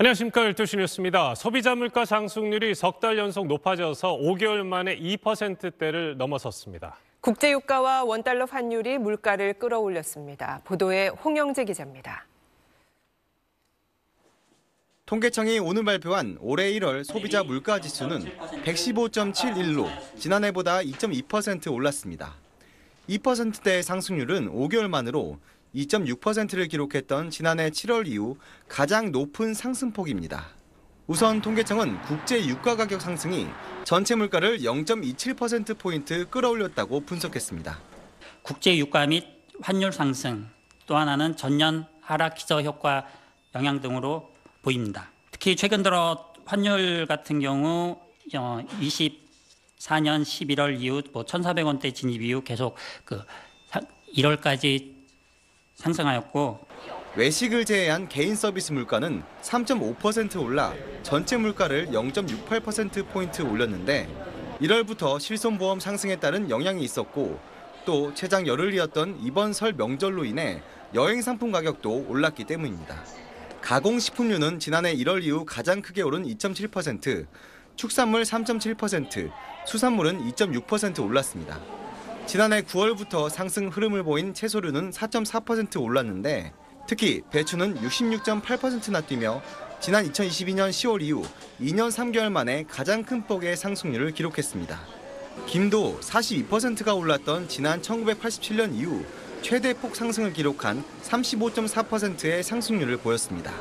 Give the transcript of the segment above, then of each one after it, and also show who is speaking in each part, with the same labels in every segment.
Speaker 1: 안녕하십니까. 12시 뉴스입니다. 소비자 물가 상승률이 석 달 연속 높아져서 5개월 만에 2%대를 넘어섰습니다.
Speaker 2: 국제유가와 원달러 환율이 물가를 끌어올렸습니다. 보도에 홍영재 기자입니다.
Speaker 3: 통계청이 오늘 발표한 올해 1월 소비자 물가 지수는 115.71로 지난해보다 2.2% 올랐습니다. 2%대의 상승률은 5개월 만으로 2.6%를 기록했던 지난해 7월 이후 가장 높은 상승폭입니다. 우선 통계청은 국제 유가 가격 상승이 전체 물가를 0.27%포인트 끌어올렸다고 분석했습니다.
Speaker 4: 국제 유가 및 환율 상승, 또 하나는 전년 하락 기저 효과 영향 등으로 보입니다. 특히 최근 들어 환율 같은 경우 24년 11월 이후 1,400원대 진입 이후 계속 1월까지 상승하였고,
Speaker 3: 외식을 제외한 개인 서비스 물가는 3.5% 올라 전체 물가를 0.68%포인트 올렸는데 1월부터 실손보험 상승에 따른 영향이 있었고 또 최장 열흘이었던 이번 설 명절로 인해 여행 상품 가격도 올랐기 때문입니다. 가공식품류는 지난해 1월 이후 가장 크게 오른 2.7%, 축산물 3.7%, 수산물은 2.6% 올랐습니다. 지난해 9월부터 상승 흐름을 보인 채소류는 4.4% 올랐는데 특히 배추는 66.8%나 뛰며 지난 2022년 10월 이후 2년 3개월 만에 가장 큰 폭의 상승률을 기록했습니다. 김도 42%가 올랐던 지난 1987년 이후 최대폭 상승을 기록한 35.4%의 상승률을 보였습니다.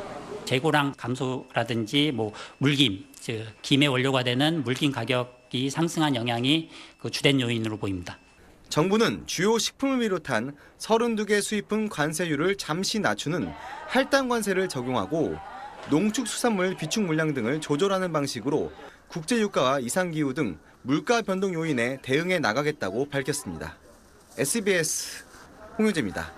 Speaker 4: 재고량 감소라든지 물김, 즉 김의 원료가 되는 물김 가격이 상승한 영향이 주된 요인으로 보입니다.
Speaker 3: 정부는 주요 식품을 비롯한 32개 수입품 관세율을 잠시 낮추는 할당 관세를 적용하고 농축수산물 비축 물량 등을 조절하는 방식으로 국제유가와 이상기후 등 물가 변동 요인에 대응해 나가겠다고 밝혔습니다. SBS 홍유재입니다.